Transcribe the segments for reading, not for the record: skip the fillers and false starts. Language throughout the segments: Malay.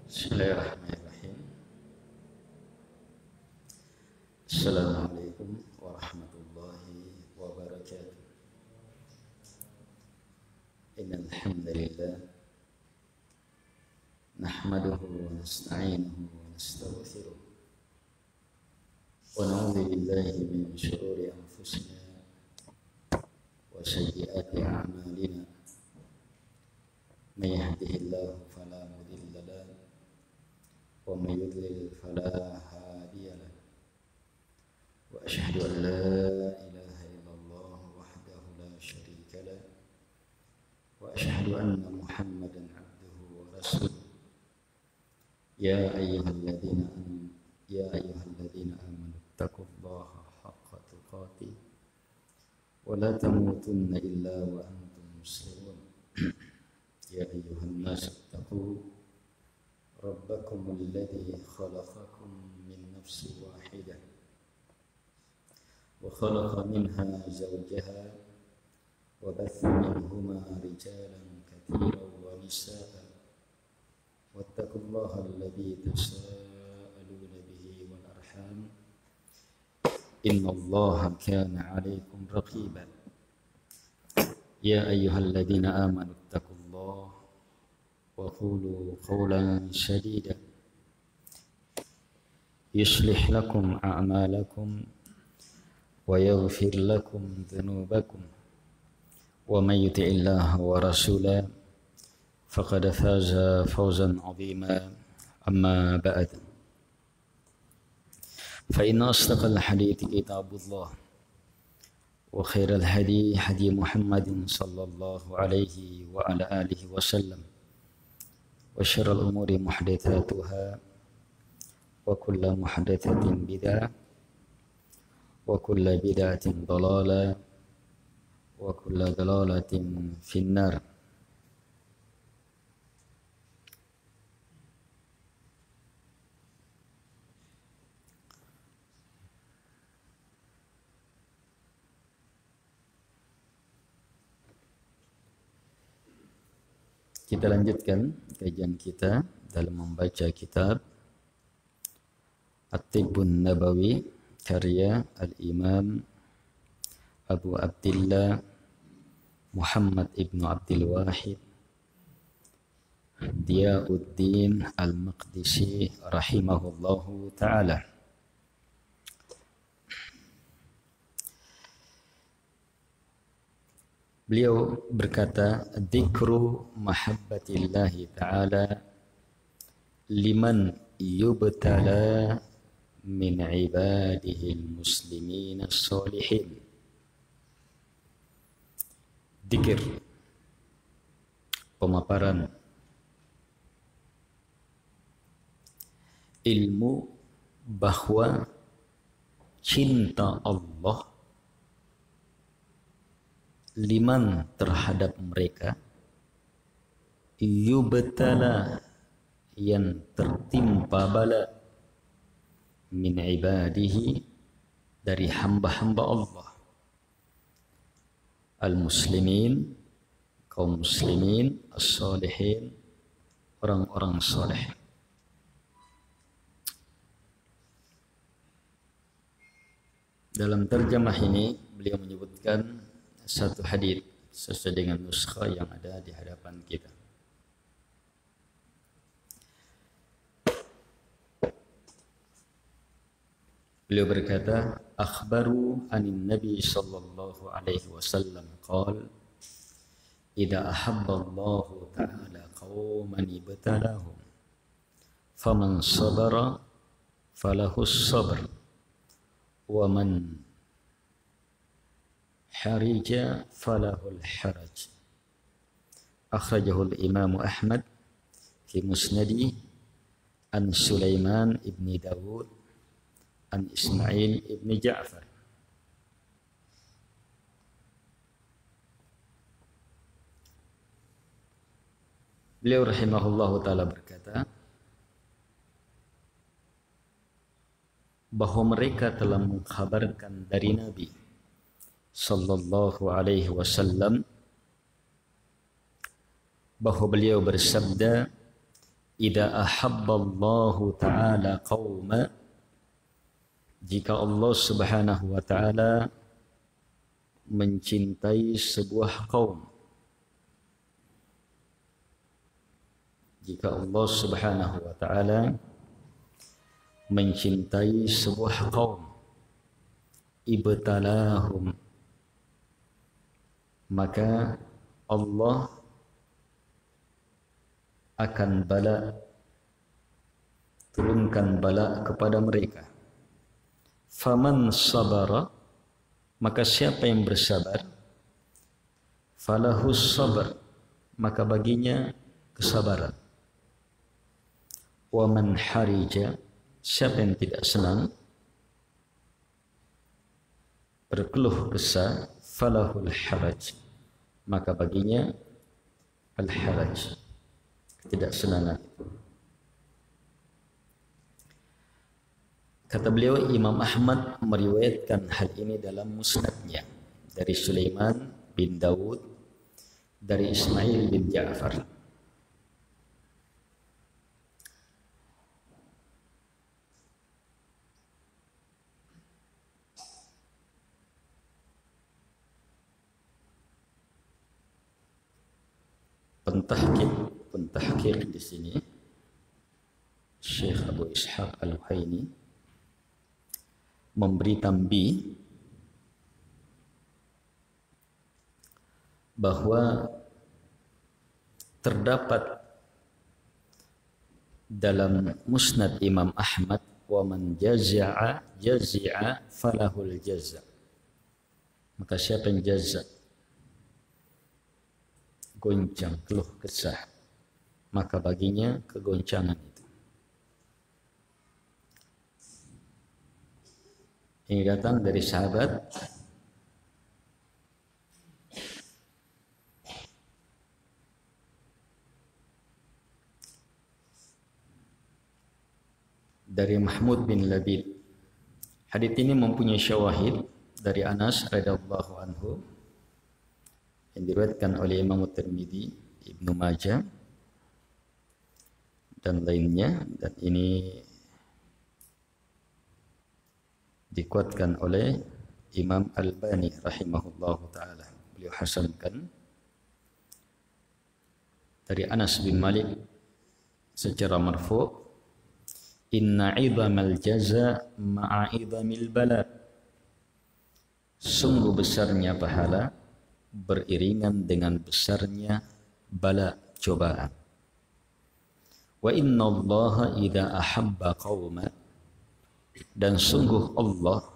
Bismillahirrahmanirrahim. Assalamualaikum warahmatullahi wabarakatuh. Innal hamdalillah nahmaduhu wa nasta'inuhu wa nastaghfiruh wa na'udzu billahi min shururi anfusina wa sayyiati a'malina. May yahdihillahu fala mudilla lahu wa may yudlil fala hadiya lahu. Wa asyhadu an la ilaha illallah wahdahu la syarika lahu wa asyhadu anna Muhammadan abduhu wa rasuluh. Ya ayyuhalladzina amanu taqullaha haqqa tuqatih wa la tamutunna illa wa antum muslimun. Ya ayyuhan nas taqu rabbakum alladhi khalaqakum min nafsin wahidah wa khalaqa minha zawjaha wa batha minhuma rijalan katsiran wa nisaa'a wattaqullaha alladhi tasaaluna bihi wal arham innallaha kana 'alaykum raqiba. Ya ayyuhalladzina amanu taqullaha wa qulu qawlan sadida yuslih lakum a'malakum wa yaghfir lakum dhunubakum wa may yuti'illaha wa rasulahu faqad faza fawzan 'azima. Amma ba'd, fa inna asdaqal hadithi kitabullah wa khairal hadi hadi Muhammadin sallallahu alaihi wa ala alihi wa sallam wa syarrul umuri muhdatsatuha wa kullu muhdatsatin bid'ah wa kullu bid'atin dhalalah wa kullu dhalalatin finnar. Kita lanjutkan kajian kita dalam membaca kitab At-Tibbun Nabawi karya Al-Imam Abu Abdillah Muhammad ibn Abdul Wahid Diyauddin Al-Maqdisi rahimahullahu ta'ala. Beliau berkata, dzikru mahabbatillahi ta'ala liman yubtala min ibadihil muslimin as-solihin. Dzikir, pemaparan ilmu bahwa cinta Allah liman terhadap mereka yubtala yang tertimpa bala min ibadihi dari hamba-hamba Allah al-muslimin kaum muslimin as-solihin orang-orang soleh. Dalam terjemah ini beliau menyebutkan satu hadits sesuai dengan nuskha yang ada di hadapan kita. Beliau berkata, akhbaru anin nabi sallallahu alaihi wasallam qala idza ahabba Allah ta'ala qauman ibtalahum faman sabara falahus sabr wa man harija falahul haraj. Akhrajahu al-Imam Ahmad fi Musnadi an Sulaiman ibn Dawud an Ismail ibn Ja'far. Beliau rahimahullahu taala berkata bahwa mereka telah mengkhabarkan dari Nabi sallallahu alaihi wasallam bahwa beliau bersabda, "Idza ahabballahu ta'ala qauma," jika Allah Subhanahu wa taala mencintai sebuah kaum, jika Allah Subhanahu wa taala mencintai sebuah kaum, ibtalahum, maka Allah akan turunkan bala kepada mereka. Faman sabara, maka siapa yang bersabar, falahus sabar, maka baginya kesabaran. Wa man harija, siapa yang tidak senang, berkeluh kesah, falahul haraj, maka baginya al-haraj, ketidaksenangan. Kata beliau, Imam Ahmad meriwayatkan hal ini dalam musnadnya dari Sulaiman bin Daud dari Ismail bin Ja'far. Pentahqiq di sini Syekh Abu Ishaq Al-Huaini memberi tambi bahwa terdapat dalam Musnad Imam Ahmad, wa man jazi'a falahul jaza', maka siapa yang jaza', goncang, keluh kesah, maka baginya kegoncangan itu. Ini datang dari sahabat dari Mahmud bin Labid. Hadits ini mempunyai syawahid dari Anas radhiyallahu anhu yang diriwayatkan oleh Imam Tirmidzi, Ibnu Majah dan lainnya, dan ini dikuatkan oleh Imam Albani rahimahullahu taala. Beliau hasankan dari Anas bin Malik secara marfu', inna 'idhamal jaza ma'a 'idhamil bala, sungguh besarnya pahala beriringan dengan besarnya bala, cobaan. Wa inna Allaha idza ahabba qauma, dan sungguh Allah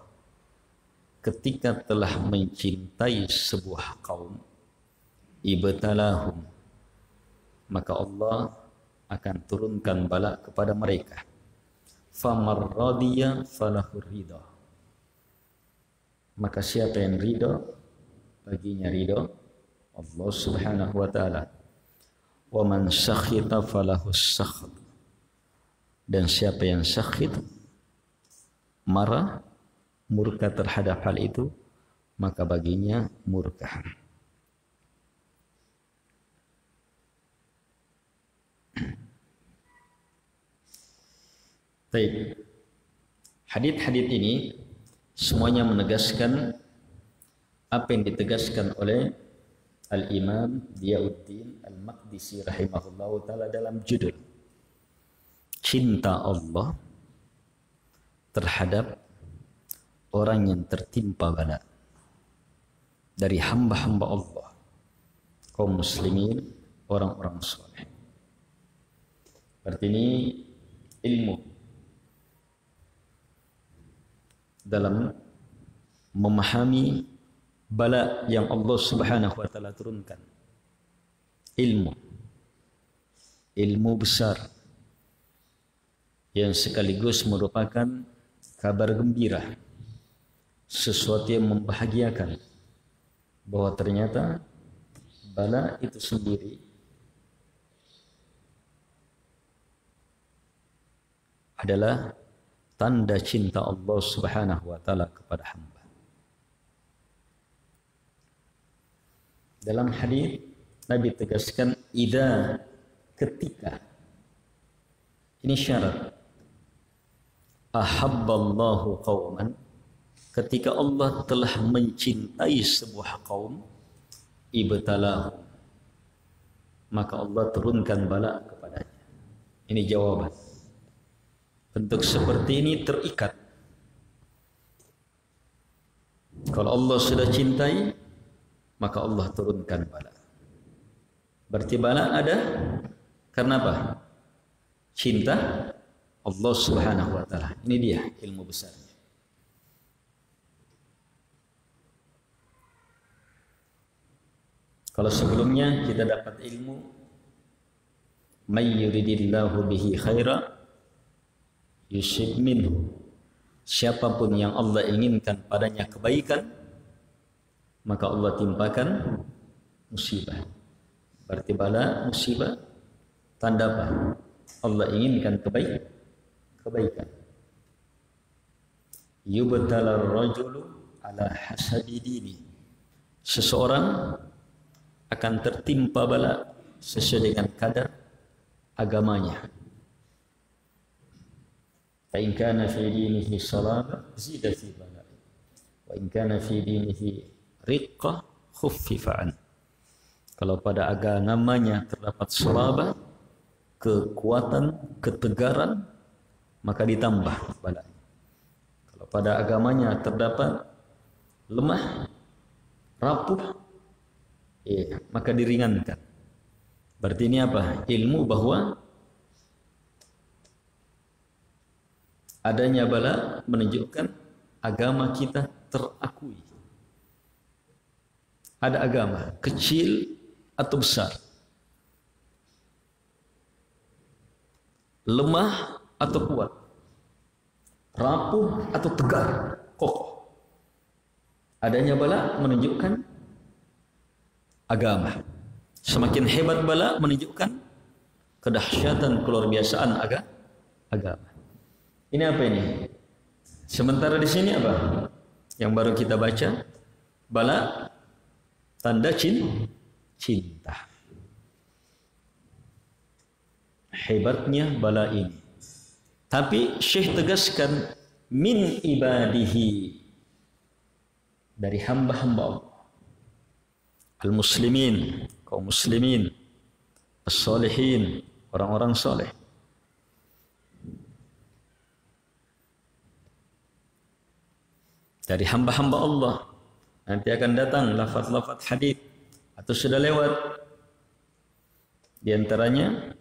ketika telah mencintai sebuah kaum, ibtalahum, maka Allah akan turunkan bala kepada mereka. Famar radiya falahur ridha, maka siapa yang ridha, baginya ridha Allah Subhanahu wa taala. Wa man sakhita falahus sakht, dan siapa yang sakhit, marah, murka terhadap hal itu, maka baginya murka. Baik. Hadits-hadits ini semuanya menegaskan apa yang ditegaskan oleh Al-Imam Diyauddin Al-Maqdisi rahimahullahu ta'ala dalam judul cinta Allah terhadap orang yang tertimpa bala dari hamba-hamba Allah, kaum muslimin, orang-orang soleh. Berarti ini ilmu dalam memahami bala yang Allah Subhanahu wa taala turunkan. Ilmu besar yang sekaligus merupakan kabar gembira, sesuatu yang membahagiakan, bahwa ternyata bala itu sendiri adalah tanda cinta Allah Subhanahu wa taala kepada hamba. Dalam hadis Nabi tegaskan ketika ini syarat ahabballahu qauman, ketika Allah telah mencintai sebuah kaum, ibtalahu, maka Allah turunkan bala kepadanya. Ini jawaban. Bentuk seperti ini terikat. Kalau Allah sudah cintai, maka Allah turunkan bala. Berarti bala ada karena apa? Cinta Allah Subhanahu wa taala. Ini dia ilmu besarnya. Kalau sebelumnya kita dapat ilmu may yuridillahu bihi khaira yusib minhu. Siapapun yang Allah inginkan padanya kebaikan, maka Allah timpakan musibah. Berarti bala, musibah, tanda apa? Allah inginkan kebaikan. Yubtalar rajulu ala hasabi dini. Seseorang akan tertimpa bala sesuai dengan kadar agamanya. Fa in kana fi dinihi salaba zida fi bala'i. Wa in kana fi dinihi riqqah khuffifa an. Kalau pada agamanya terdapat salaba, kekuatan, ketegaran, maka ditambah balanya. Kalau pada agamanya terdapat lemah, rapuh, maka diringankan. Berarti ini apa? Ilmu bahwa adanya bala menunjukkan agama kita terakui. Ada agama kecil atau besar, lemah atau kuat, rapuh atau tegar, kokoh. Adanya bala menunjukkan agama. Semakin hebat bala menunjukkan kedahsyatan, keluar biasaan agama. Ini apa ini? Sementara di sini apa? Yang baru kita baca, bala tanda cinta. Hebatnya bala ini. Tapi Syekh tegaskan min ibadihi, dari hamba-hamba Allah. Al-muslimin, kaum muslimin, as-salihin, orang-orang saleh. Dari hamba-hamba Allah. Nanti akan datang lafaz-lafaz hadis atau sudah lewat. Di antaranya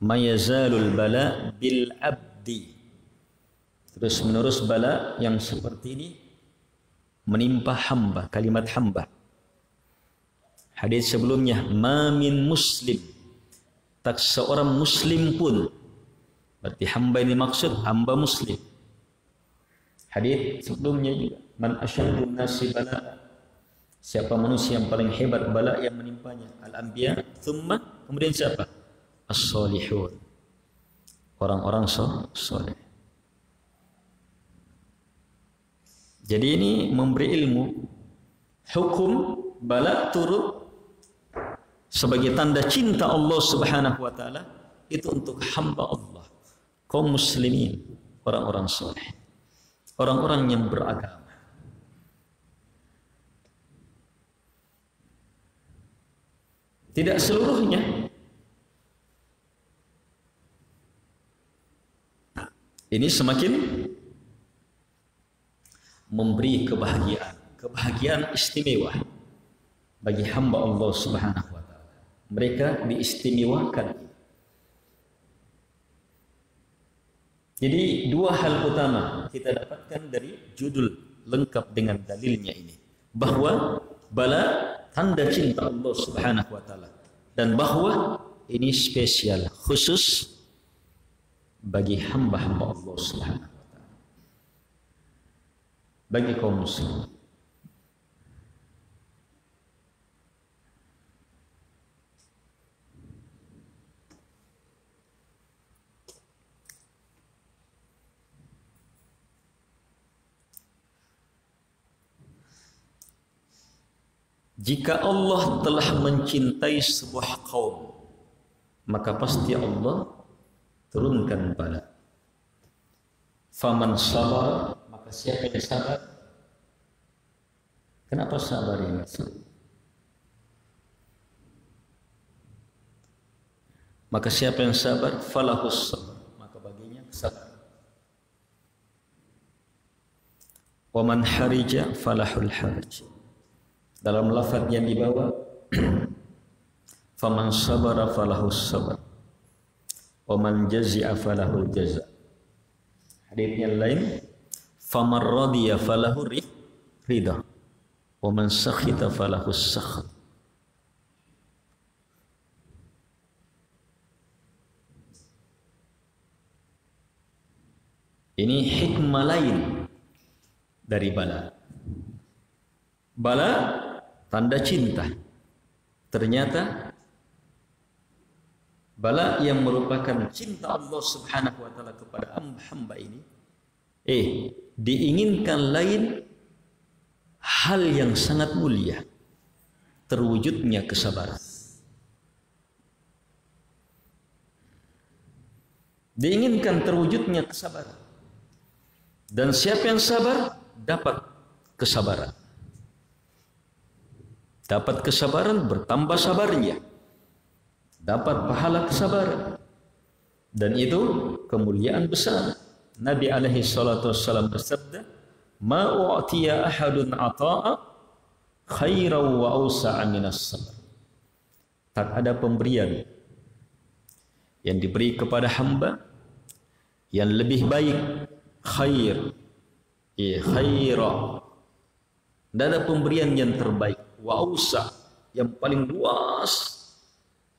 mayazalul bala bil abdi. Terus menerus bala yang seperti ini menimpa hamba, kalimat hamba. Hadis sebelumnya, ma min muslim, tak seorang muslim pun. Berarti hamba ini maksud hamba muslim. Hadis sebelumnya juga, man asyadun nasi bala, siapa manusia yang paling hebat bala yang menimpanya? Al-anbiya, thumma, kemudian siapa? As-salihun, orang-orang saleh. Jadi ini memberi ilmu, hukum bala turut sebagai tanda cinta Allah Subhanahu wa taala itu untuk hamba Allah, kaum muslimin, orang-orang saleh, orang-orang yang beragama. Tidak seluruhnya. Ini semakin memberi kebahagiaan istimewa bagi hamba Allah Subhanahu wa taala. Mereka diistimewakan. Jadi dua hal utama kita dapatkan dari judul lengkap dengan dalilnya ini, bahwa bala tanda cinta Allah Subhanahu wa taala, dan bahwa ini spesial khusus bagi hamba-hamba Allah Subhanahu wa taala, bagi kaum muslim. Jika Allah telah mencintai sebuah kaum, maka pasti Allah turunkan bala. Faman sabar, maka siapa yang sabar? Kenapa sabar ya? Maka siapa yang sabar, falahus sabar, maka baginya sabar. Wa man harija falahul harj. Dalam lafaz yang dibawa, faman sabara falahus sabar, wa man jazi'a falahul jaza. Hadits yang lain, faman radiya falahu ridha, wa man sakhita falahus sakhat. Ini hikmah lain dari bala. Bala tanda cinta. Ternyata bala yang merupakan cinta Allah Subhanahu wa taala kepada hamba ini diinginkan lain hal yang sangat mulia, terwujudnya kesabaran. Diinginkan terwujudnya kesabaran. Dan siapa yang sabar dapat kesabaran. Dapat kesabaran, bertambah sabarnya. Dapat pahala kesabaran. Dan itu kemuliaan besar. Nabi alaihi salatu wassalam bersabda, "Ma u'tiya ahadun ata'a khairan wa awsa'a minas sabr." Tak ada pemberian yang diberi kepada hamba yang lebih baik, khaira. Dan ada pemberian yang terbaik, wa awsa, yang paling luas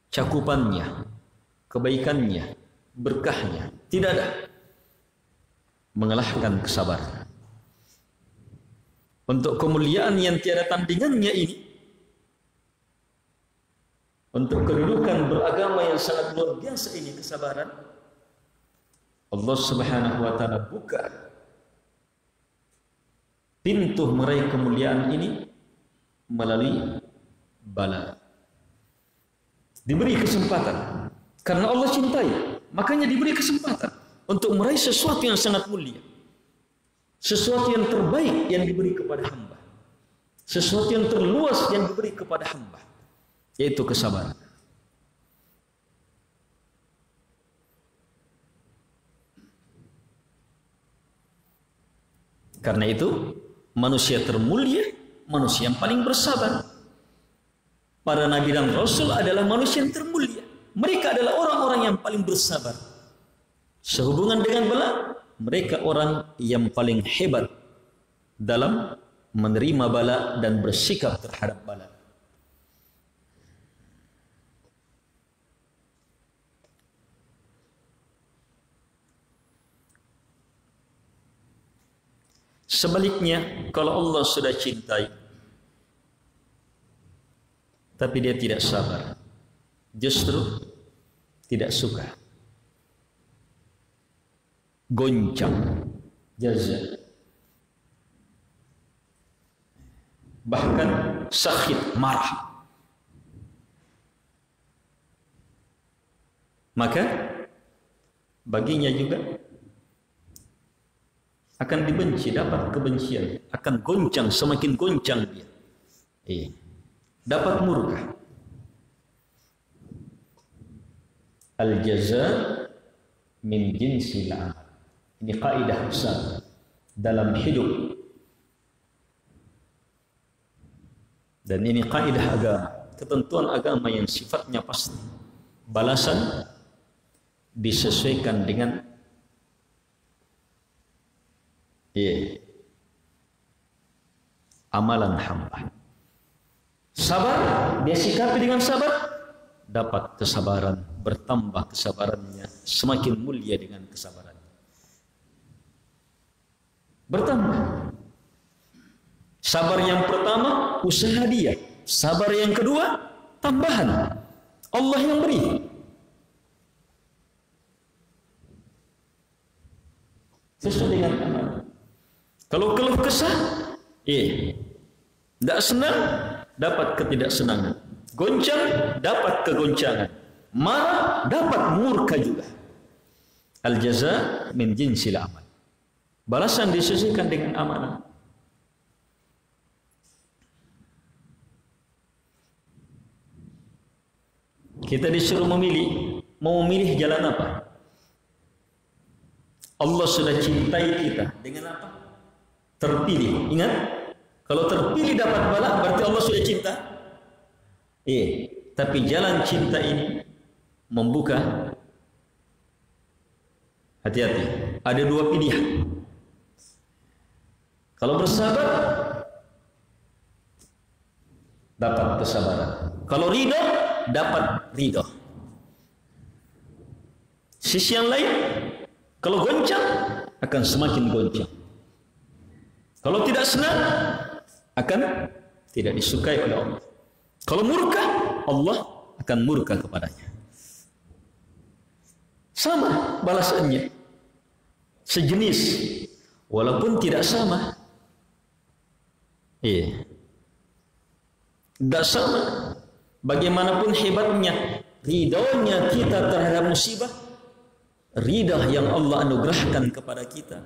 cakupannya, kebaikannya, berkahnya. Tidak ada mengalahkan kesabaran. Untuk kemuliaan yang tiada tandingannya ini, untuk kedudukan beragama yang sangat luar biasa ini, kesabaran, Allah Subhanahu wa taala buka pintu meraih kemuliaan ini melalui bala. Diberi kesempatan karena Allah cintai, makanya diberi kesempatan untuk meraih sesuatu yang sangat mulia, sesuatu yang terbaik yang diberi kepada hamba, sesuatu yang terluas yang diberi kepada hamba, yaitu kesabaran. Karena itu manusia termulia, manusia yang paling bersabar. Para nabi dan rasul adalah manusia yang termulia. Mereka adalah orang-orang yang paling bersabar. Sehubungan dengan bala, mereka orang yang paling hebat dalam menerima bala dan bersikap terhadap bala. Sebaliknya, kalau Allah sudah cintai, tapi dia tidak sabar, justru tidak suka, goncang, jaza, bahkan sakit, marah, maka baginya juga akan dibenci, dapat kebencian, akan goncang, semakin goncang dia. Dapat murka. Al-jaza min jinsil amal. Ini kaidah besar dalam hidup. Dan ini kaidah agama, ketentuan agama yang sifatnya pasti. Balasan disesuaikan dengan amalan hamba. Sabar, dia sikapi dengan sabar, dapat kesabaran, bertambah kesabarannya, semakin mulia dengan kesabaran. Bertambah. Sabar yang pertama, usaha dia. Sabar yang kedua, tambahan. Allah yang beri. Sesuai dengan amal. Kalau keluh kesah, tidak senang, dapat ketidaksenangan. Goncang, dapat kegoncangan. Marah, dapat murka juga. Al-jaza min jinsil amal. Balasan disesuaikan dengan amalan. Kita disuruh memilih. Mau memilih jalan apa? Allah sudah cintai kita. Dengan apa? Terpilih. Ingat, kalau terpilih dapat bala, berarti Allah sudah cinta. Tapi jalan cinta ini membuka, hati-hati, ada dua pilihan. Kalau bersabar, dapat kesabaran. Kalau ridha, dapat ridha. Sisi yang lain, kalau goncang, akan semakin goncang. Kalau tidak senang, akan tidak disukai oleh Allah. Kalau murka, Allah akan murka kepadanya. Sama balasannya. Sejenis. Walaupun tidak sama. Tidak sama. Bagaimanapun hebatnya ridhonya kita terhadap musibah, ridha yang Allah anugerahkan kepada kita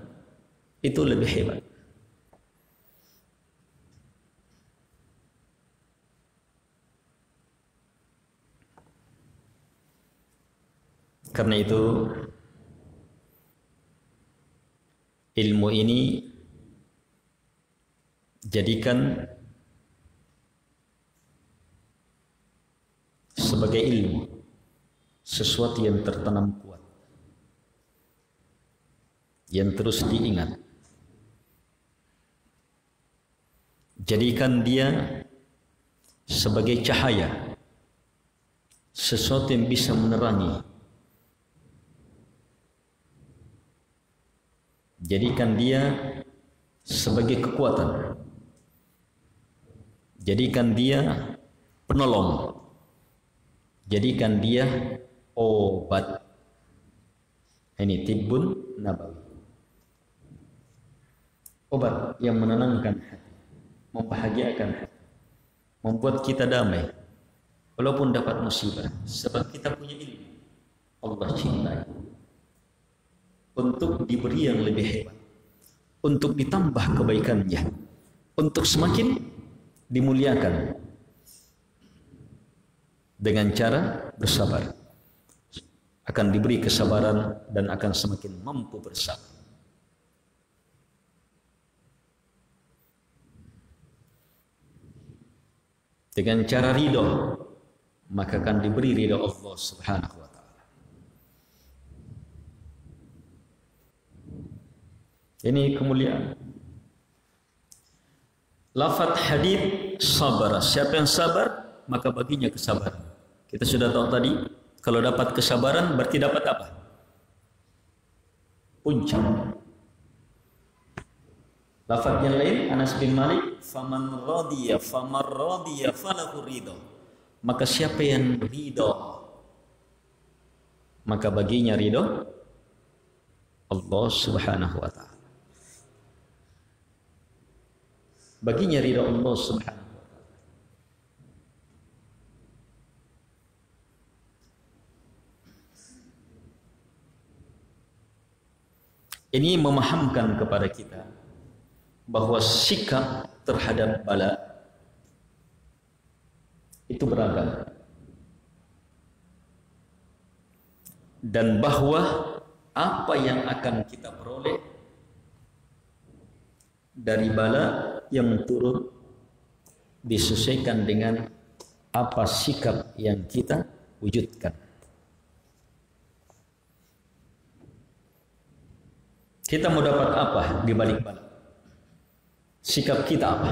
itu lebih hebat. Karena itu ilmu ini jadikan sebagai ilmu, sesuatu yang tertanam kuat, yang terus diingat. Jadikan dia sebagai cahaya, sesuatu yang bisa menerangi. Jadikan dia sebagai kekuatan. Jadikan dia penolong. Jadikan dia obat. Ini tibbun nabawi. Obat yang menenangkan hati, membahagiakan hati, membuat kita damai walaupun dapat musibah, sebab kita punya ilmu. Allah cintai untuk diberi yang lebih hebat, untuk ditambah kebaikannya, untuk semakin dimuliakan dengan cara bersabar. Akan diberi kesabaran dan akan semakin mampu bersabar. Dengan cara ridho, maka akan diberi ridho Allah Subhanahu wa ta'ala. Ini kemuliaan. Lafaz hadith sabar. Siapa yang sabar, maka baginya kesabaran. Kita sudah tahu tadi, kalau dapat kesabaran berarti dapat apa? Puncak. Lafaz yang lain, Anas bin Malik, faman radiya falahu ridha. Maka siapa yang ridha, maka baginya ridha Allah Subhanahu wa ta'ala. Baginya ridha Allah Subhanahu wa ta'ala. Ini memahamkan kepada kita bahwa sikap terhadap bala itu beragam, dan bahwa apa yang akan kita peroleh dari bala yang turun disesuaikan dengan apa sikap yang kita wujudkan. Kita mau dapat apa di balik bala? Sikap kita apa?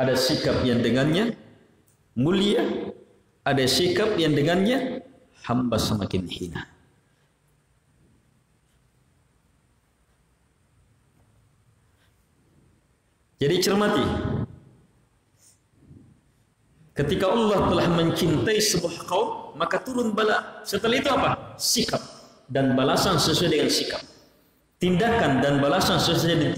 Ada sikap yang dengannya mulia, ada sikap yang dengannya hamba semakin hina. Jadi cermati, ketika Allah telah mencintai sebuah kaum, maka turun bala. Setelah itu apa? Sikap dan balasan sesuai dengan sikap. Tindakan dan balasan sesuai dengan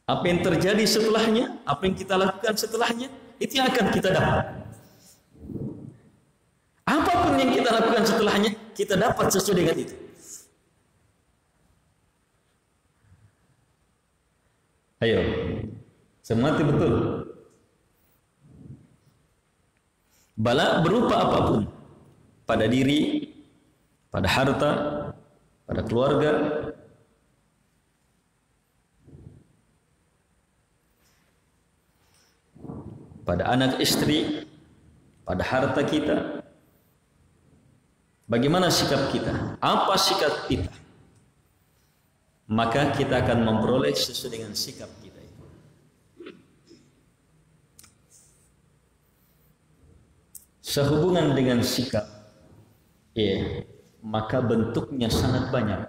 Apa yang terjadi setelahnya, apa yang kita lakukan setelahnya, itu yang akan kita dapat. Apapun yang kita lakukan setelahnya, kita dapat sesuai dengan itu. Ayo, semangat betul. Bala berupa apapun, pada diri, pada harta, pada keluarga, pada anak istri, pada harta kita. Bagaimana sikap kita? Apa sikap kita? Maka kita akan memperoleh sesuai dengan sikap kita itu. Sehubungan dengan sikap, maka bentuknya sangat banyak.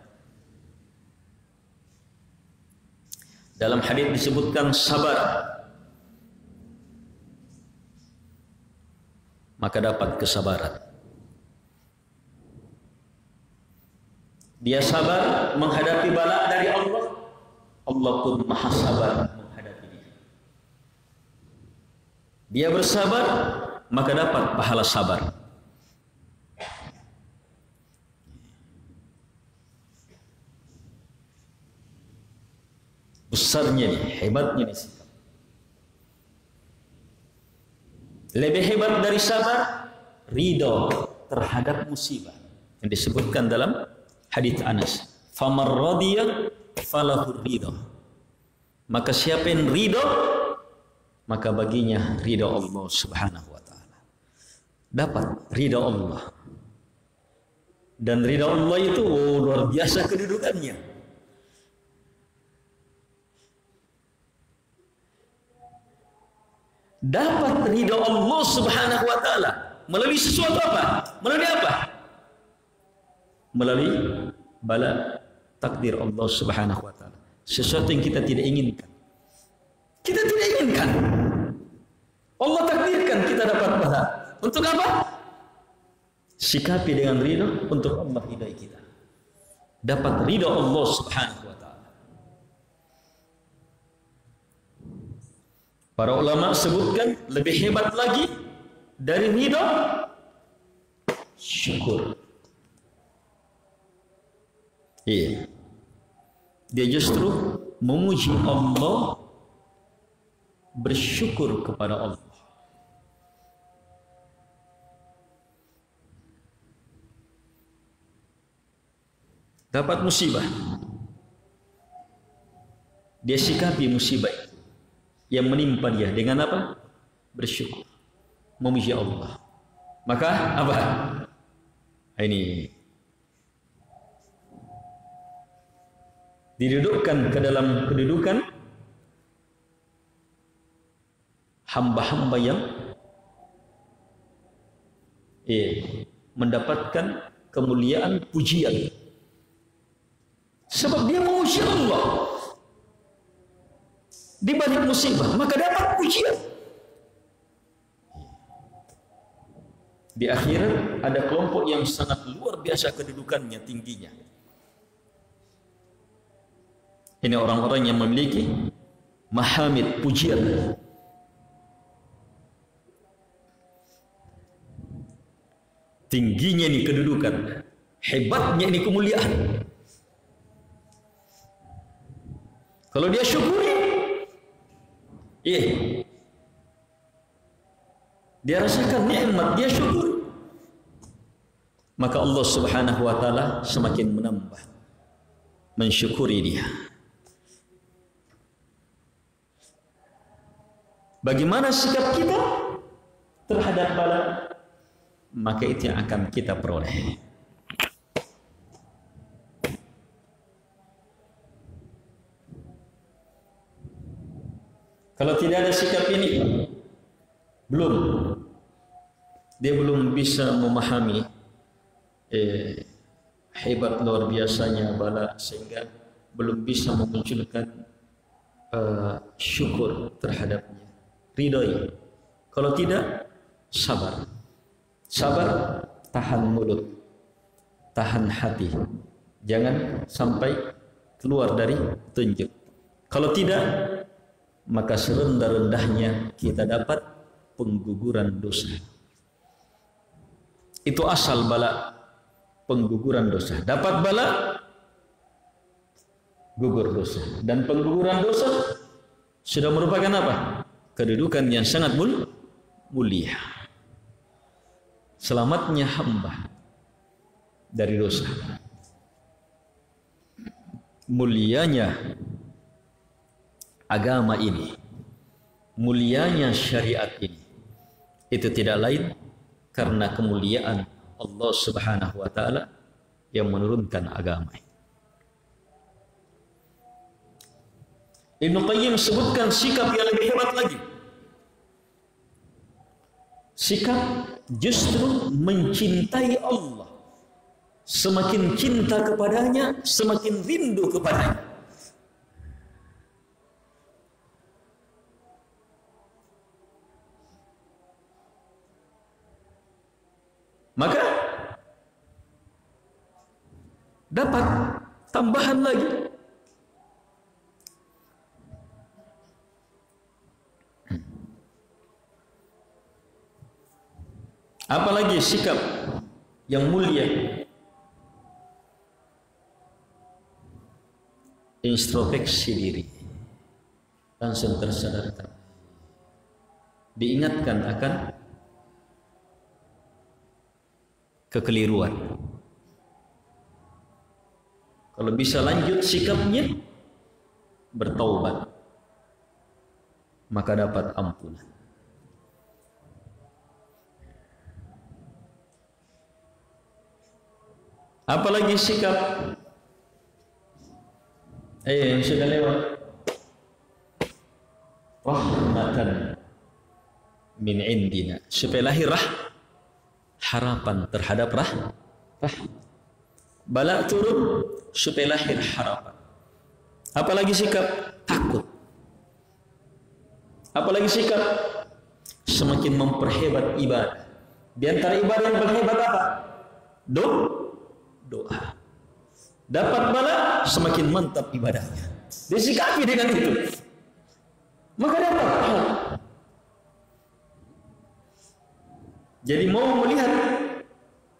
Dalam hadis disebutkan sabar, maka dapat kesabaran. Dia sabar menghadapi bala dari Allah, Allah pun maha sabar menghadapi dia. Dia bersabar, maka dapat pahala sabar. Besarnya nih, hebatnya nih sikap. Lebih hebat dari sabar, ridho terhadap musibah yang disebutkan dalam hadits Anas, "Famar radiya falahu ridho." Maka siapa yang ridho, maka baginya ridho Allah Subhanahu wa taala. Dapat ridho Allah. Dan ridho Allah itu luar biasa kedudukannya. Dapat ridho Allah Subhanahu wa taala melalui sesuatu apa? Melalui apa? Melalui bala takdir Allah Subhanahu wa taala. Sesuatu yang kita tidak inginkan. Kita tidak inginkan. Allah takdirkan kita dapat bala. Untuk apa? Sikapi dengan ridho untuk Allah ridai kita. Dapat ridho Allah Subhanahu wa taala. Para ulama sebutkan lebih hebat lagi dari ridho, syukur. Iya. Dia justru memuji Allah, bersyukur kepada Allah. Dapat musibah, dia sikapi musibah yang menimpa dia dengan apa? Bersyukur, memuji Allah. Maka apa? Ini didudukkan ke dalam kedudukan hamba-hamba yang mendapatkan kemuliaan pujian. Sebab dia memuji Allah di balik musibah, maka dapat pujian. Di akhirat ada kelompok yang sangat luar biasa kedudukannya, tingginya. Ini orang-orang yang memiliki mahamid, pujian. Tingginya ini kedudukan, hebatnya ini kemuliaan. Kalau dia syukuri, dia rasakan nikmat, dia syukur, maka Allah Subhanahu wa taala semakin menambah mensyukuri dia. Bagaimana sikap kita terhadap bala, maka itu yang akan kita peroleh. Kalau tidak ada sikap ini, dia belum bisa memahami hebat luar biasanya bala, sehingga belum bisa memunculkan syukur terhadapnya, ridhoi. Kalau tidak, sabar. Sabar, tahan mulut, tahan hati, jangan sampai keluar dari tunjuk. Kalau tidak, maka serendah-rendahnya kita dapat pengguguran dosa. Itu asal bala, pengguguran dosa. Dapat bala, gugur dosa. Dan pengguguran dosa sudah merupakan apa? Kedudukan yang sangat mulia. Selamatnya hamba dari dosa. Mulianya agama ini, mulianya syariat ini, itu tidak lain karena kemuliaan Allah Subhanahu wa taala yang menurunkan agama. Ibnu Qayyim sebutkan sikap yang lebih hebat lagi. Sikap justru mencintai Allah. Semakin cinta kepadanya, semakin rindu kepadanya. Maka dapat tambahan lagi. Apalagi sikap yang mulia, introspeksi diri, langsung tersadarkan, diingatkan akan kekeliruan. Kalau bisa lanjut sikapnya, bertaubat, maka dapat ampunan. Apalagi sikap yang sudah lewat, rahmatan min indina, supaya lahir harapan terhadap rahmat. Bala turun supaya lahir harapan. Apalagi sikap takut. Apalagi sikap semakin memperhebat ibadah. Di antara ibadah yang berhebat apa? Doa. Dapat bala, semakin mantap ibadahnya. Disikapi dengan itu, maka dapat pahala. Jadi mau melihat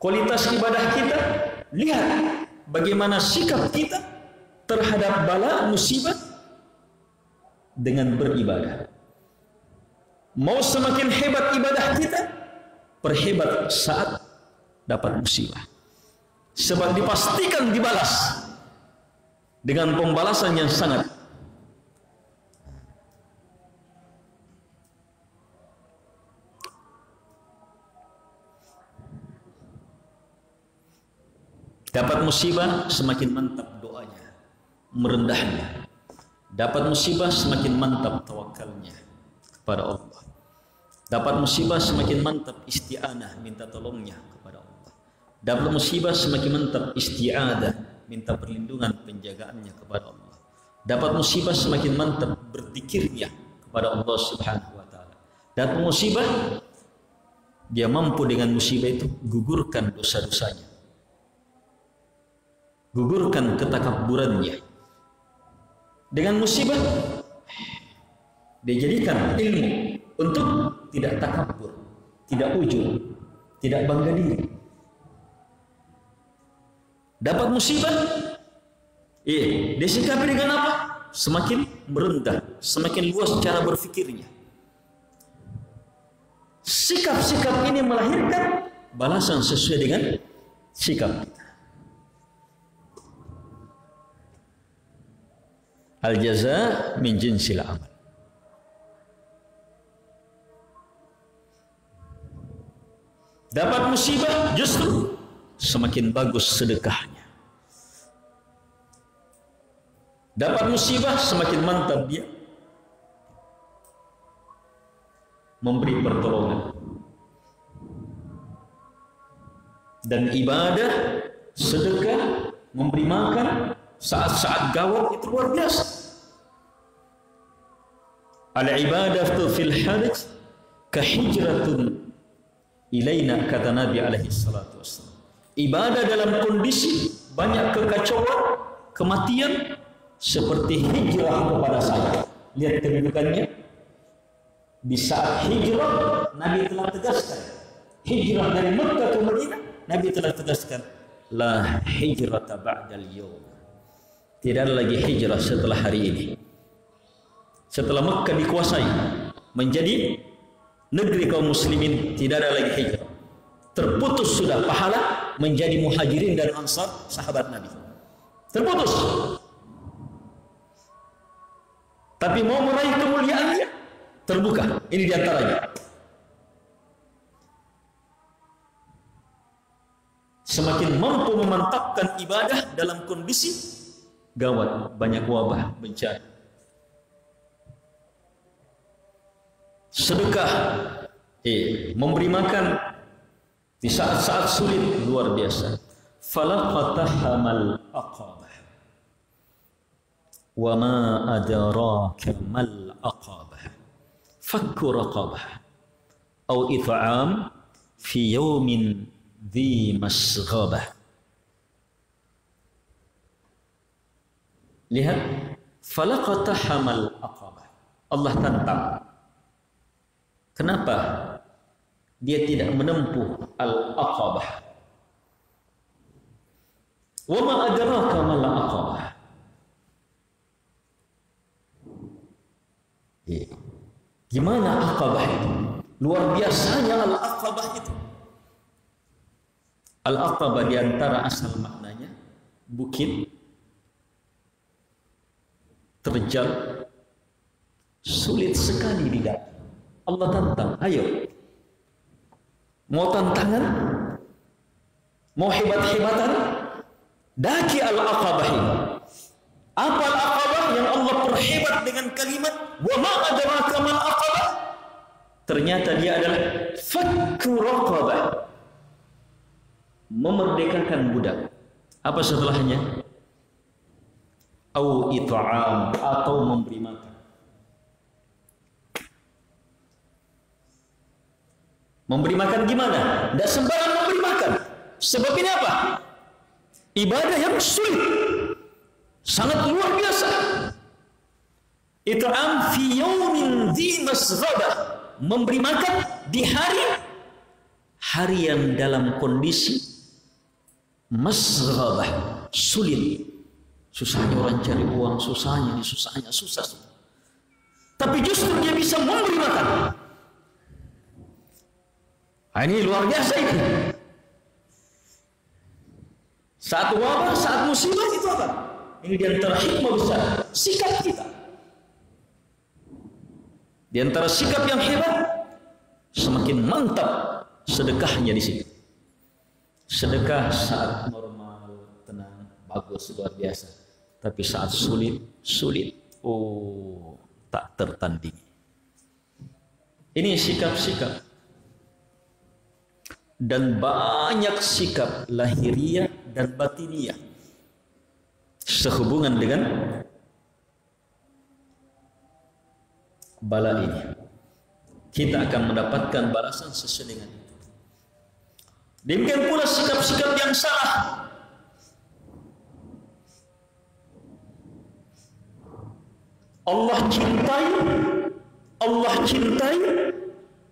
kualitas ibadah kita, lihat bagaimana sikap kita terhadap bala musibah dengan beribadah. Mau semakin hebat ibadah kita, perhebat saat dapat musibah. Sebab dipastikan dibalas dengan pembalasan yang sangat. Dapat musibah, semakin mantap doanya, merendahnya. Dapat musibah, semakin mantap tawakalnya kepada Allah. Dapat musibah, semakin mantap isti'anah, minta tolongnya kepada Allah. Dapat musibah, semakin mantap isti'adah, minta perlindungan penjagaannya kepada Allah. Dapat musibah, semakin mantap berzikirnya kepada Allah Subhanahu wa taala. Dapat musibah, dia mampu dengan musibah itu gugurkan dosa-dosanya, gugurkan ketakabburannya. Dengan musibah, dia jadikan ilmu untuk tidak takabbur, tidak ujub, tidak bangga diri. Dapat musibah, disikapi dengan apa? Semakin merendah, semakin luas cara berfikirnya. Sikap-sikap ini melahirkan balasan sesuai dengan sikap kita. Al-jaza min jinsil amal. Dapat musibah, justru semakin bagus sedekahnya. Dapat musibah, semakin mantap dia memberi pertolongan. Dan ibadah, sedekah, memberi makan saat-saat gawat itu luar biasa. Al-ibadatu fil haraj kahijratun ilaina, kata Nabi alaihi salatu wassalam. Ibadah dalam kondisi banyak kekacauan, kematian, seperti hijrah kepada saya. Lihat kedudukannya. Di saat hijrah, Nabi telah tegaskan. Hijrah dari Mekah ke Madinah, Nabi telah tegaskan, la hijrata ba'dal yawm. Tidak ada lagi hijrah setelah hari ini. Setelah Mekah dikuasai menjadi negeri kaum muslimin, tidak ada lagi hijrah. Terputus sudah pahala menjadi muhajirin dan ansar sahabat Nabi. Terputus. Tapi mau meraih kemuliaannya, terbuka. Ini diantaranya. Semakin mampu memantapkan ibadah dalam kondisi gawat, banyak wabah, bencana. Sedekah, memberi makan di saat-saat sulit luar biasa. Falaqatahamal aqabah. Wa ma adraka mal aqabah. Fakku raqabah. Au it'am fi yawmin dhi masghabah. Lihat, falaqatahamal aqabah. Allah tantang. Kenapa dia tidak menempuh al-aqabah? Wa ma adraka mal aqabah. Gimana aqabah itu? Luar biasanya al-aqabah itu. Al-aqabah di antara asal maknanya bukit, terjal, sulit sekali didaki. Allah tantang, ayo. Mau tantangan? Mau hebat-hebatan? Daki al-aqabah ini. Apa al-aqabah yang Allah perhebat dengan kalimat wa ma adraka mal aqabah? Ternyata dia adalah fakku raqabah. Memerdekakan budak. Apa setelahnya? Au it'am, atau memberi makan. Memberi makan gimana? Tidak sembarang memberi makan. Sebab ini apa? Ibadah yang sulit, sangat luar biasa. It'am fi yawmin dhi masghabah. Memberi makan di hari yang dalam kondisi masghabah, sulit. Susahnya orang cari uang, susah. Tapi justru dia bisa memberi makan. Ini luar biasa ini. Saat wabah, saat musibah itu apa? Ini di antara hikmah besar, sikap kita. Di antara sikap yang hebat, semakin mantap sedekahnya di sini. Sedekah saat normal, tenang, bagus, luar biasa. Tapi saat sulit, tak tertandingi. Ini sikap-sikap. Dan banyak sikap lahiriah dan batiniah sehubungan dengan bala ini. Kita akan mendapatkan balasan sesuai dengan itu. Demikian pula sikap-sikap yang salah. Allah cintai,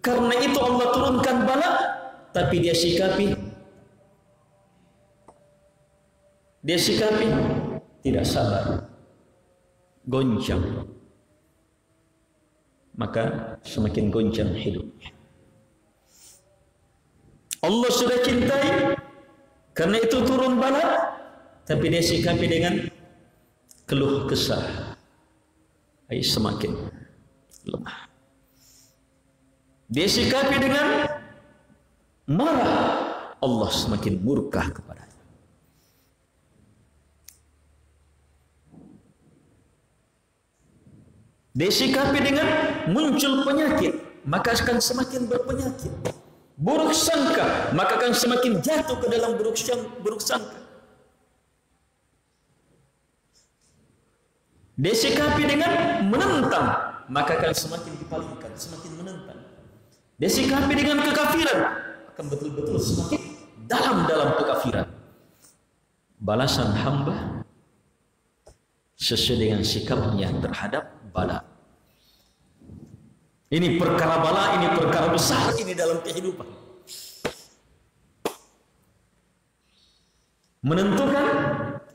karena itu Allah turunkan bala. Tapi dia sikapi tidak sabar, goncang, maka semakin goncang hidupnya. Allah sudah cintai, karena itu turun bala, tapi dia sikapi dengan keluh kesah, semakin lemah. Dia sikapi dengan marah, Allah semakin murka kepadanya. Disikapi dengan muncul penyakit, maka akan semakin berpenyakit. Buruk sangka, maka akan semakin jatuh ke dalam buruk sangka. Disikapi dengan menentang, maka akan semakin dipalingkan, semakin menentang. Disikapi dengan kekafiran, akan betul-betul semakin dalam kekafiran. Balasan hamba sesuai dengan sikapnya terhadap bala. Ini perkara bala, ini perkara besar ini dalam kehidupan. Menentukan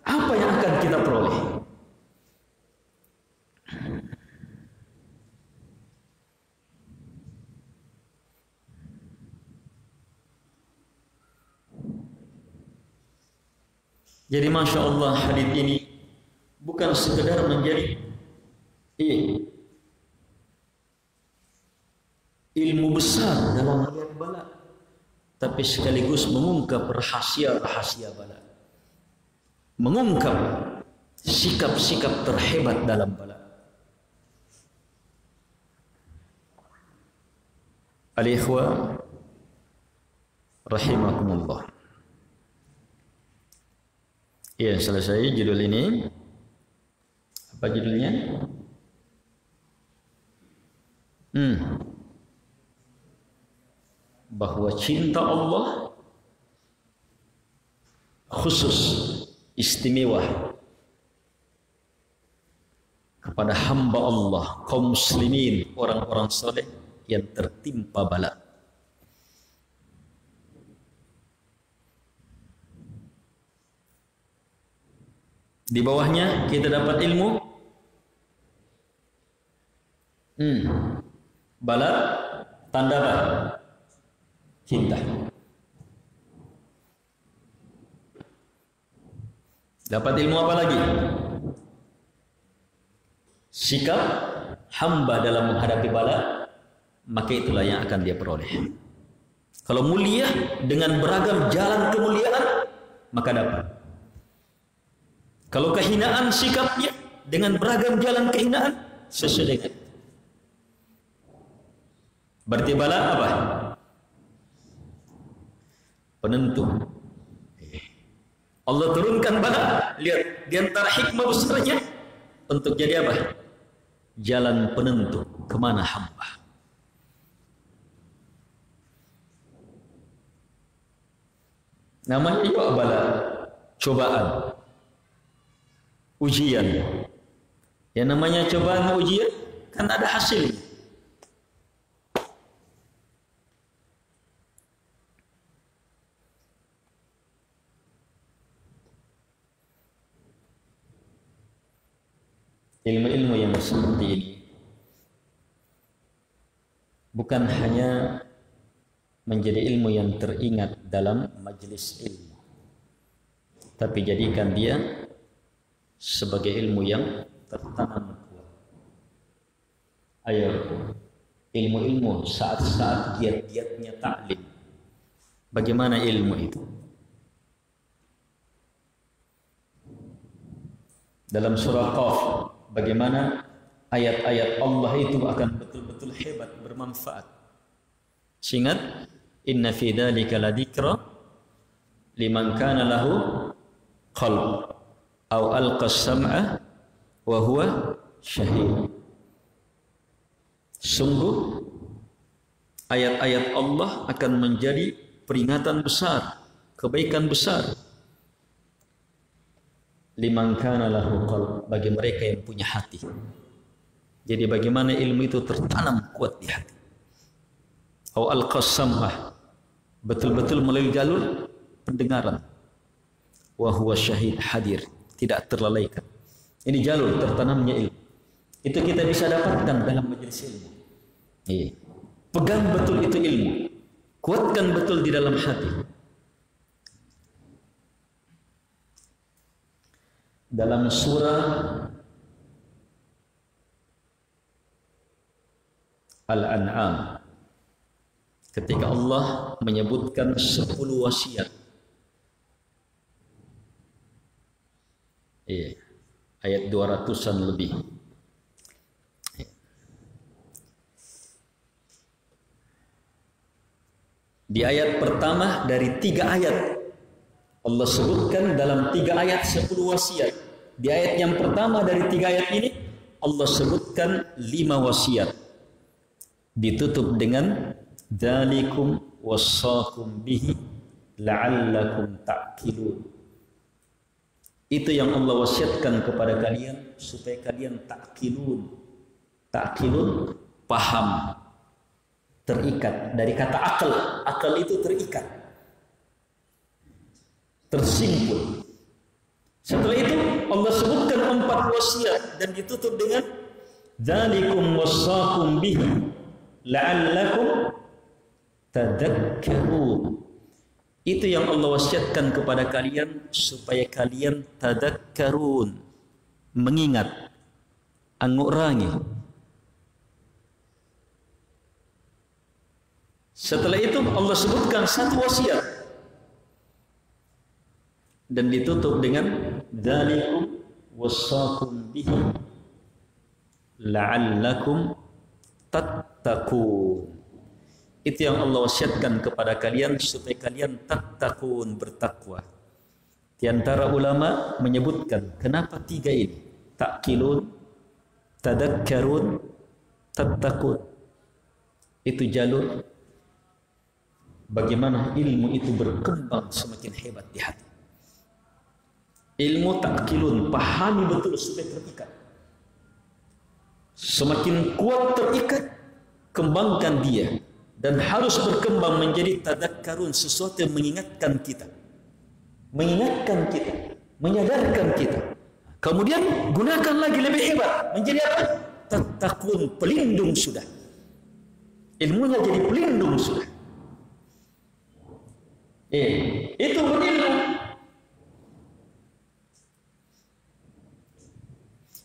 apa yang akan kita peroleh. Jadi Masya Allah, hadis ini bukan sekedar menjadi ilmu besar dalam melihat bala, tapi sekaligus mengungkap rahasia-rahasia bala, mengungkap sikap-sikap terhebat dalam bala. Al-ikhwa rahimakumullah. Ya, selesai judul ini. Apa judulnya? Bahwa cinta Allah khusus, istimewa kepada hamba Allah, kaum muslimin, orang-orang saleh yang tertimpa bala. Di bawahnya kita dapat ilmu bala, tanda apa? Cinta. Dapat ilmu apa lagi? Sikap hamba dalam menghadapi bala, maka itulah yang akan dia peroleh. Kalau mulia dengan beragam jalan kemuliaan, maka dapat. Kalau kehinaan sikapnya dengan beragam jalan kehinaan, sesuai dengan. Berarti bala apa? Penentu. Allah turunkan bala, lihat di antara hikmah besarnya untuk jadi apa? Jalan penentu kemana hamba. Namanya juga bala, cobaan, ujian. Yang namanya cobaan ujian kan ada hasilnya. Ilmu-ilmu yang seperti ini bukan hanya menjadi ilmu yang teringat dalam majelis ilmu, tapi jadikan dia sebagai ilmu yang tertanam kuat. Ayo, ilmu-ilmu saat-saat giat-giatnya taklim. Bagaimana ilmu itu? Dalam surah Qaf, bagaimana ayat-ayat Allah itu akan betul-betul hebat, bermanfaat. Ingat, inna fi dzalika ladzikra liman kana lahu qalb aw alqa as-sam'a wa huwa syahid. Sungguh ayat-ayat Allah akan menjadi peringatan besar, kebaikan besar. Liman kana lahu qalb, bagi mereka yang punya hati. Jadi bagaimana ilmu itu tertanam kuat di hati. Aw al-qasamah, betul-betul melalui jalur pendengaran. Wa huwa syahid, hadir, tidak terlalaikan. Ini jalur tertanamnya ilmu. Itu kita bisa dapatkan dalam majelis ilmu. Iya. Pegang betul itu ilmu. Kuatkan betul di dalam hati. Dalam surah Al-An'am, ketika Allah menyebutkan 10 wasiat, ayat 200-an lebih. Di ayat pertama dari 3 ayat Allah sebutkan dalam 3 ayat 10 wasiat. Di ayat yang pertama dari 3 ayat ini Allah sebutkan 5 wasiat. Ditutup dengan dzalikum wassaqum bihi la'allakum ta'qilun. Itu yang Allah wasiatkan kepada kalian supaya kalian ta'qilun. Ta'qilun, paham, terikat dari kata akal. Akal itu terikat, tersimpul. Setelah itu Allah sebutkan 4 wasiat dan ditutup dengan dzalikum wasaqum bihi la'allakum tadakkarun. Itu yang Allah wasiatkan kepada kalian supaya kalian tadakkarun, mengingat, angurangi. Setelah itu Allah sebutkan 1 wasiat dan ditutup dengan dzalikum wasaqum bihi la'allakum tattaqun. Itu yang Allah wasiatkan kepada kalian supaya kalian tattaqun, bertakwa. Di antara ulama menyebutkan kenapa 3 ini? Ta'qilun, tadakkarun, tattaqun. Itu jalur bagaimana ilmu itu berkembang semakin hebat di hati. Ilmu ta'qilun, pahami betul supaya terikat. Semakin kuat terikat, kembangkan dia. Dan harus berkembang menjadi tadakkarun, sesuatu yang mengingatkan kita. Mengingatkan kita, menyadarkan kita. Kemudian gunakan lagi lebih hebat. Menjadi apa? Tattaqun, pelindung sudah. Ilmunya jadi pelindung sudah. Itu berilmu.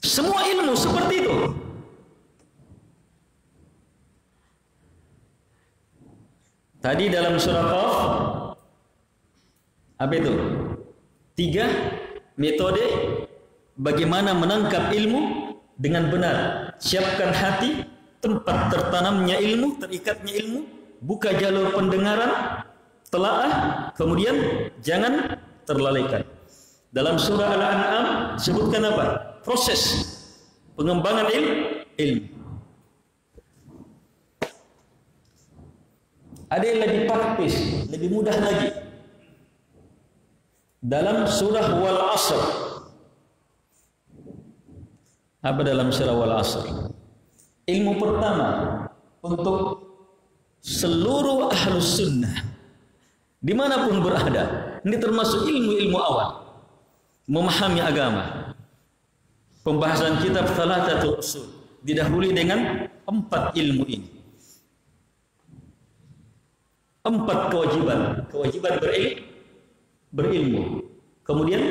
Semua ilmu seperti itu. Tadi dalam surah Qaf, apa itu? 3 metode bagaimana menangkap ilmu dengan benar. Siapkan hati, tempat tertanamnya ilmu, terikatnya ilmu, buka jalur pendengaran, telaah, kemudian jangan terlalaikan. Dalam surah Al-An'am sebutkan apa? Proses pengembangan ilmu. Ada yang lebih praktis, lebih mudah lagi. Dalam surah Wal Asr. Apa dalam surah Wal Asr? Ilmu pertama untuk seluruh ahlus sunnah dimanapun berada. Ini termasuk ilmu-ilmu awal. Memahami agama. Pembahasan kitab Thalathatul Usul didahului dengan 4 ilmu ini. 4 kewajiban berilmu, kemudian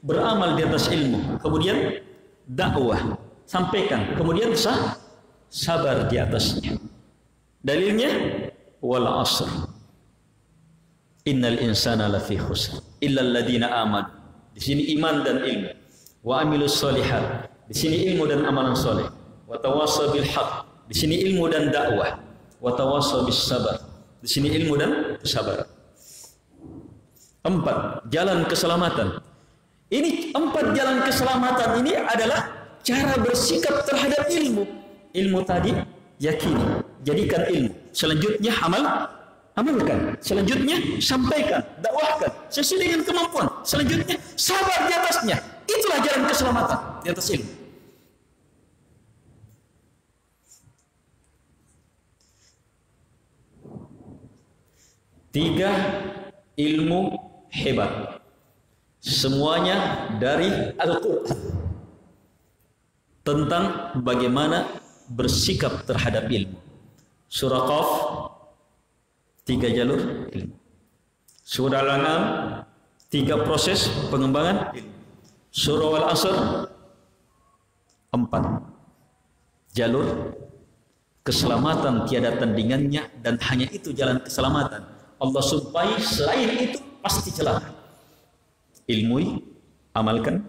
beramal di atas ilmu, kemudian dakwah, sampaikan, kemudian sabar di atasnya. Dalilnya wal asr innal insana lafi khusr illa alladziina amanu. Di sini iman dan ilmu. Wa amilus shalihat. Di sini ilmu dan amalan soleh. Wa tawassaw bil haqq. Di sini ilmu dan dakwah. Wa tawassaw bis sabar. Di sini ilmu dan kesabaran. 4 jalan keselamatan. Ini 4 jalan keselamatan ini adalah cara bersikap terhadap ilmu. Ilmu tadi yakini, jadikan ilmu. Selanjutnya amalkan. Selanjutnya sampaikan, dakwahkan sesuai dengan kemampuan. Selanjutnya sabar di atasnya. Itulah jalan keselamatan di atas ilmu. Tiga ilmu hebat. Semuanya dari Al-Quran. Tentang bagaimana bersikap terhadap ilmu. Surah Qaf 3 jalur ilmu. Surah Al-An'am 3 proses pengembangan ilmu. Surah Al-Asr 4 jalur keselamatan tiada tandingannya, dan hanya itu jalan keselamatan. Allah sumpahi, selain itu pasti celaka. Ilmui, amalkan,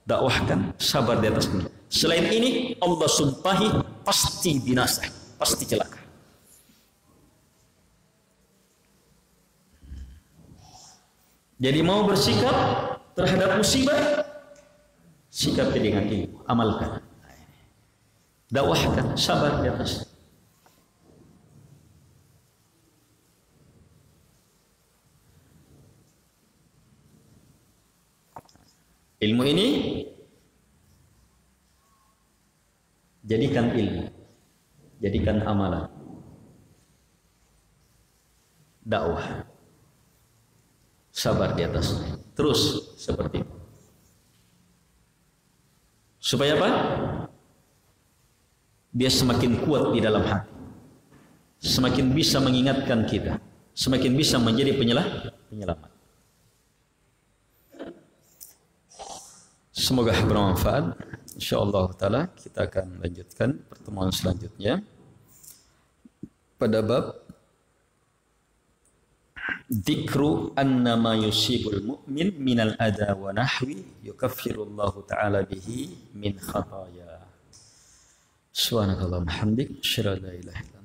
dakwahkan, sabar di atasnya. Selain ini Allah sumpahi pasti binasa, pasti celaka. Jadi mau bersikap terhadap musibah, sikapi dengan ilmu, amalkan, dakwahkan, sabar di atasnya. Ilmu ini jadikan ilmu, jadikan amalan. dakwah. Sabar di atasnya. Terus seperti itu. Supaya apa? Dia semakin kuat di dalam hati. Semakin bisa mengingatkan kita. Semakin bisa menjadi penyelamat. Semoga bermanfaat. InsyaAllah ta'ala kita akan lanjutkan pertemuan selanjutnya pada bab Dzikru annama yusibul mu'min minal adha wa nahwi yukaffirullahu ta'ala bihi min khataya. Subhanakallahumma hamdik, asyhadu an la ilaha illa anta